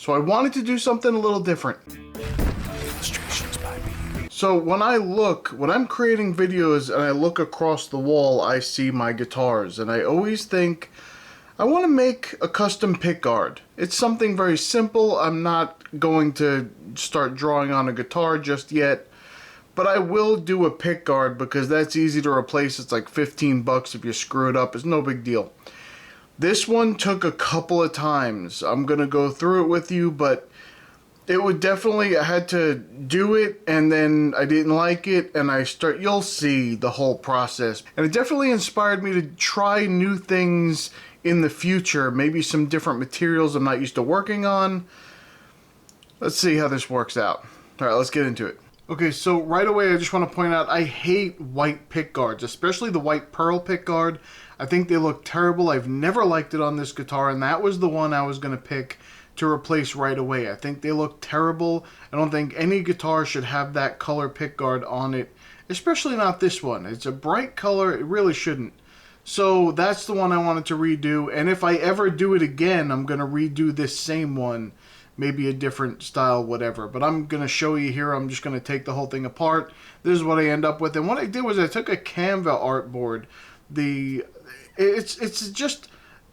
So I wanted to do something a little different. So when I'm creating videos and I look across the wall, I see my guitars, and I always think, I want to make a custom pickguard. It's something very simple. I'm not going to start drawing on a guitar just yet, but I will do a pickguard because that's easy to replace. It's like 15 bucks if you screw it up. It's no big deal. This one took a couple of times. I'm going to go through it with you, but it would definitely, I had to do it, and then I didn't like it, and you'll see the whole process. And it definitely inspired me to try new things in the future, maybe some different materials I'm not used to working on. Let's see how this works out. All right, let's get into it. Okay, so right away I just want to point out I hate white pickguards, especially the white pearl pickguard. I think they look terrible. I've never liked it on this guitar, and that was the one I was going to pick to replace right away. I think they look terrible. I don't think any guitar should have that color pickguard on it, especially not this one. It's a bright color. It really shouldn't. So that's the one I wanted to redo, and if I ever do it again, I'm going to redo this same one, maybe a different style, whatever. But I'm going to show you here. I'm just going to take the whole thing apart. This is what I end up with, and what I did was I took a Canva artboard. It's just,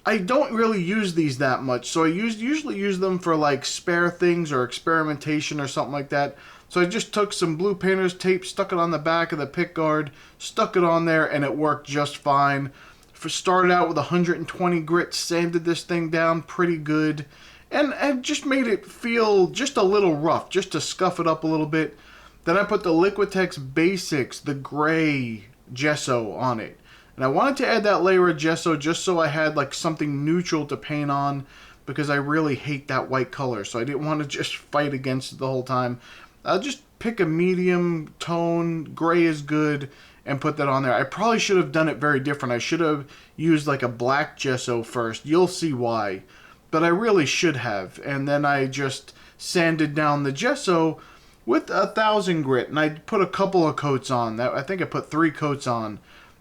I don't really use these that much, so I usually use them for like spare things or experimentation or something like that. So I just took some blue painter's tape, stuck it on the back of the pickguard, stuck it on there, and it worked just fine. Started out with 120 grit, sanded this thing down pretty good, and just made it feel just a little rough, just to scuff it up a little bit. Then I put the Liquitex Basics, the gray gesso on it. And I wanted to add that layer of gesso just so I had like something neutral to paint on, because I really hate that white color, so I didn't want to just fight against it the whole time. I'll just pick a medium tone, gray is good, and put that on there. I probably should have done it very different. I should have used like a black gesso first. You'll see why. But I really should have. And then I just sanded down the gesso with 1000 grit, and I put a couple of coats on. I think I put 3 coats on.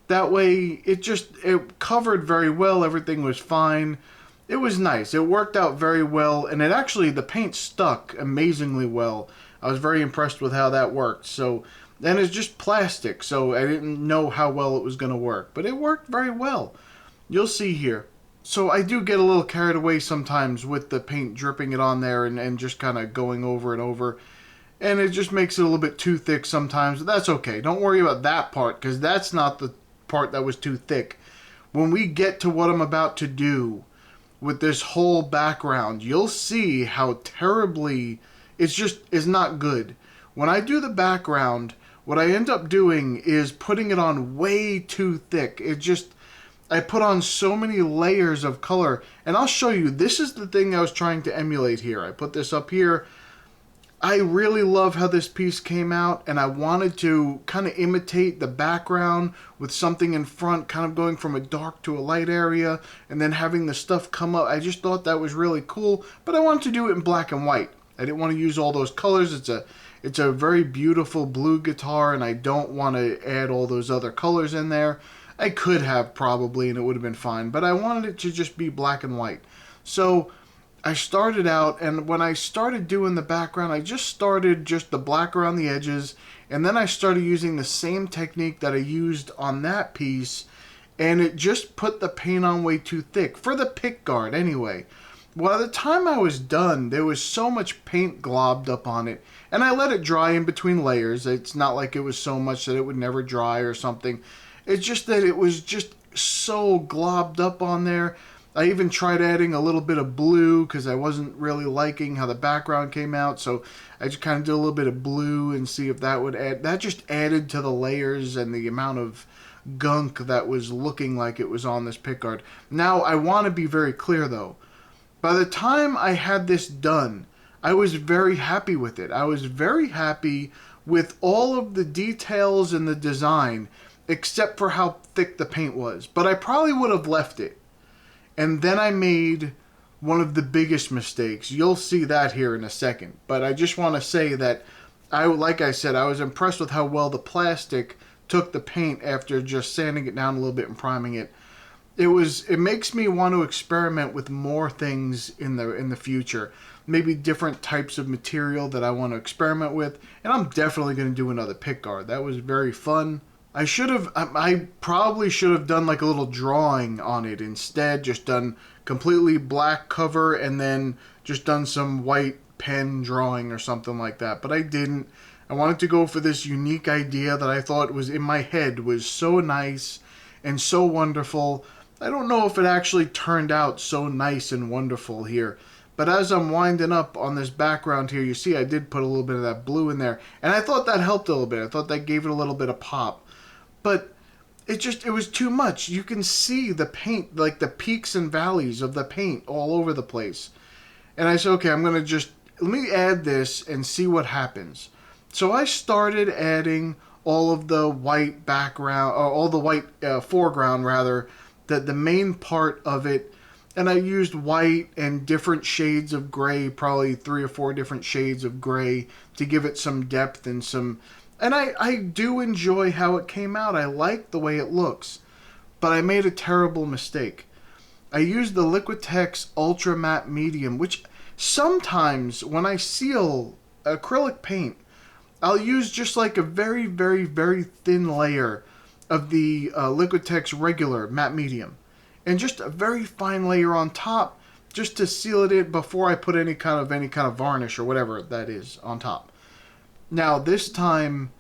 That way it covered very well. Everything was fine. It was nice. It worked out very well, and the paint stuck amazingly well. I was very impressed with how that worked. So, and it's just plastic, so I didn't know how well it was going to work, but it worked very well. You'll see here. So I do get a little carried away sometimes with the paint, dripping it on there and just kind of going over and over. And it just makes it a little bit too thick sometimes, but that's okay. Don't worry about that part, because that's not the part that was too thick. When we get to what I'm about to do with this whole background, you'll see how terribly it's not good. When I do the background, what I end up doing is putting it on way too thick. I put on so many layers of color, and I'll show you. This is the thing I was trying to emulate here. I put this up here. I really love how this piece came out, and I wanted to kind of imitate the background with something in front, kind of going from a dark to a light area, and then having the stuff come up. I just thought that was really cool, but I wanted to do it in black and white. I didn't want to use all those colors. It's a very beautiful blue guitar, and I don't want to add all those other colors in there. I could have probably, and it would have been fine, but I wanted it to just be black and white. So I started out, and when I started doing the background, I just started just the black around the edges, and then I started using the same technique that I used on that piece, and it just put the paint on way too thick, for the pickguard anyway. By the time I was done, there was so much paint globbed up on it, and I let it dry in between layers. It's not like it was so much that it would never dry or something. It's just that it was just so globbed up on there. I even tried adding a little bit of blue because I wasn't really liking how the background came out, so I just kind of did a little bit of blue and see if that would add. That just added to the layers and the amount of gunk that was looking like it was on this pickguard. Now, I want to be very clear though. By the time I had this done, I was very happy with it. I was very happy with all of the details and the design, except for how thick the paint was. But I probably would have left it. And then I made one of the biggest mistakes. You'll see that here in a second. But I just want to say that, like I said, I was impressed with how well the plastic took the paint after just sanding it down a little bit and priming it. It makes me want to experiment with more things in the future. maybe different types of material that I want to experiment with. And I'm definitely going to do another pickguard. That was very fun. I probably should have done like a little drawing on it instead, just done completely black cover and then just done some white pen drawing or something like that. But I didn't. I wanted to go for this unique idea that I thought was in my head was so nice and so wonderful. I don't know if it actually turned out so nice and wonderful here. But as I'm winding up on this background here, you see I did put a little bit of that blue in there. And I thought that helped a little bit. I thought that gave it a little bit of pop. But it was too much. You can see the paint, like the peaks and valleys of the paint all over the place. And I said, okay, I'm going to just, let me add this and see what happens. So I started adding all of the white background, or all the white foreground rather, the main part of it. And I used white and different shades of gray, probably 3 or 4 different shades of gray to give it some depth and some... And I do enjoy how it came out. I like the way it looks. But I made a terrible mistake. I used the Liquitex Ultra Matte Medium, which sometimes when I seal acrylic paint, I'll use just like a very, very, very thin layer of the Liquitex regular matte medium. And just a very fine layer on top just to seal it in before I put any kind of varnish or whatever that is on top. Now this time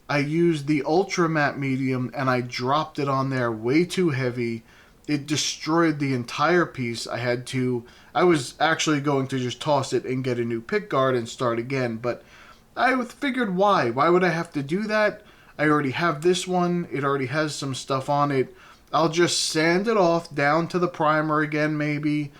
I used the Ultra Matte Medium and I dropped it on there way too heavy. It destroyed the entire piece. I was actually going to just toss it and get a new pickguard and start again, but I figured why? Why would I have to do that? I already have this one. It already has some stuff on it. I'll just sand it off down to the primer again maybe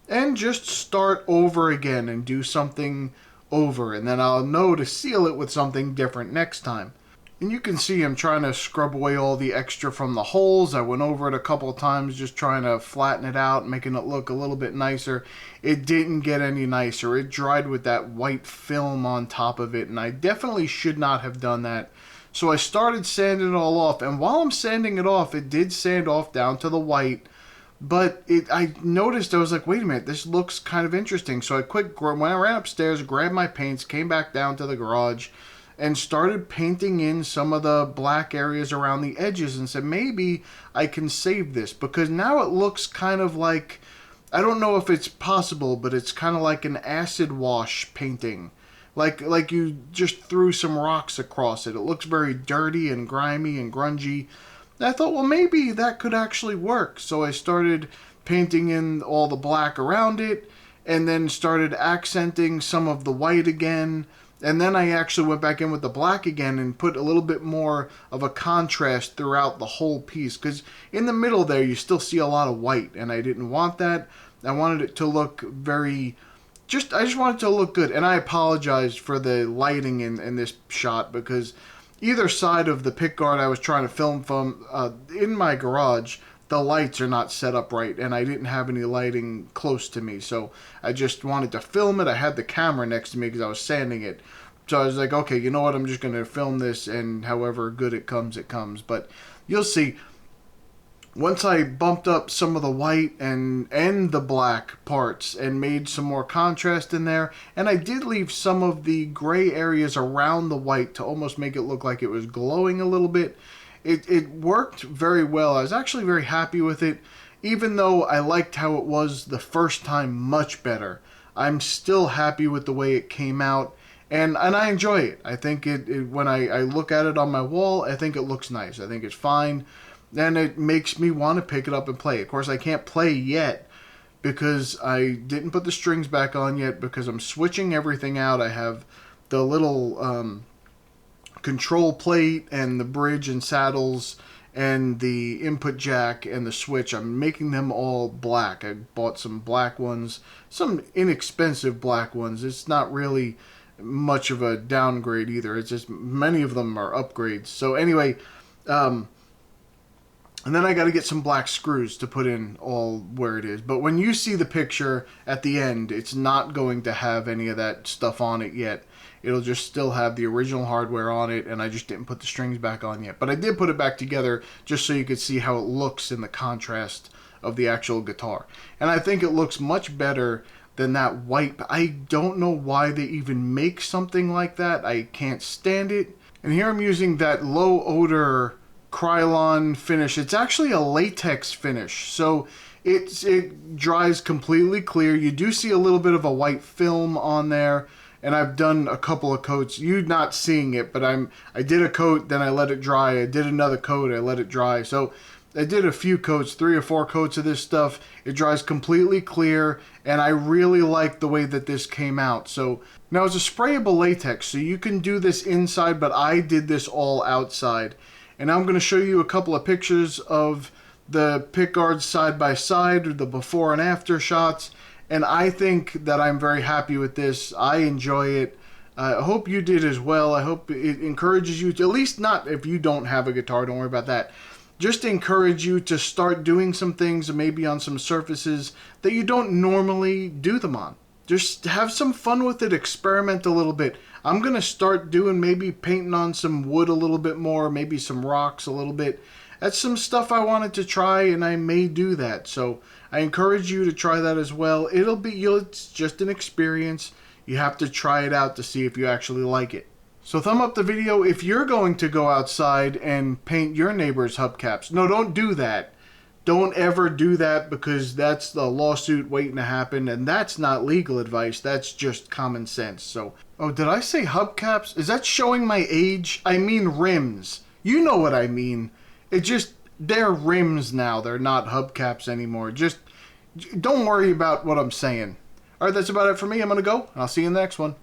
and just start over again and do something over, and then I'll know to seal it with something different next time. And you can see I'm trying to scrub away all the extra from the holes. I went over it a couple of times just trying to flatten it out, making it look a little bit nicer. It didn't get any nicer. It dried with that white film on top of it, and I definitely should not have done that. So I started sanding it all off, and while I'm sanding it off, it did sand off down to the white. But I noticed, I was like, wait a minute, this looks kind of interesting. So when I ran upstairs, grabbed my paints, came back down to the garage, and started painting in some of the black areas around the edges and said, maybe I can save this. Because now it looks kind of like, I don't know if it's possible, but it's kind of like an acid wash painting. Like you just threw some rocks across it. It looks very dirty and grimy and grungy. And I thought, well, maybe that could actually work. So I started painting in all the black around it, and then started accenting some of the white again. And then I actually went back in with the black again and put a little bit more of a contrast throughout the whole piece. Because in the middle there, you still see a lot of white, and I didn't want that. I wanted it to look very... I just wanted it to look good. And I apologized for the lighting in this shot, because either side of the pickguard I was trying to film from in my garage, the lights are not set up right, and I didn't have any lighting close to me, so I just wanted to film it. I had the camera next to me because I was sanding it, so I was like, okay, you know what, I'm just going to film this, and however good it comes, it comes. But you'll see, once I bumped up some of the white and the black parts and made some more contrast in there, and I did leave some of the gray areas around the white to almost make it look like it was glowing a little bit. It worked very well. I was actually very happy with it, even though I liked how it was the first time much better. I'm still happy with the way it came out, and I enjoy it. I think when I look at it on my wall, I think it looks nice. I think it's fine. And it makes me want to pick it up and play. Of course, I can't play yet because I didn't put the strings back on yet, because I'm switching everything out. I have the little control plate and the bridge and saddles and the input jack and the switch. I'm making them all black. I bought some black ones, some inexpensive black ones. It's not really much of a downgrade either. It's just many of them are upgrades. So anyway, and then I got to get some black screws to put in all where it is. But when you see the picture at the end, it's not going to have any of that stuff on it yet. It'll just still have the original hardware on it, and I just didn't put the strings back on yet. But I did put it back together just so you could see how it looks in the contrast of the actual guitar. And I think it looks much better than that white. I don't know why they even make something like that. I can't stand it. And here I'm using that low odor Krylon finish. It's actually a latex finish, so it dries completely clear. You do see a little bit of a white film on there, and I've done a couple of coats. You're not seeing it, but I did a coat, then I let it dry. I did another coat, I let it dry. So I did a few coats, 3 or 4 coats of this stuff. It dries completely clear, and I really like the way that this came out. So now it's a sprayable latex, so you can do this inside, but I did this all outside. And now I'm going to show you a couple of pictures of the Pickguard side by side, or the before and after shots. And I think that I'm very happy with this. I enjoy it. I hope you did as well. I hope it encourages you to, at least not if you don't have a guitar, don't worry about that. Just encourage you to start doing some things, maybe on some surfaces that you don't normally do them on. Just have some fun with it, experiment a little bit. I'm going to start doing maybe painting on some wood a little bit more, maybe some rocks a little bit. That's some stuff I wanted to try, and I may do that. So I encourage you to try that as well. It's just an experience. You have to try it out to see if you actually like it. So thumb up the video if you're going to go outside and paint your neighbor's hubcaps. No, don't do that. Don't ever do that, because that's the lawsuit waiting to happen, and that's not legal advice. That's just common sense. So, oh, did I say hubcaps? Is that showing my age? I mean rims. You know what I mean. They're rims now. They're not hubcaps anymore. Just don't worry about what I'm saying. All right, that's about it for me. I'm going to go, and I'll see you in the next one.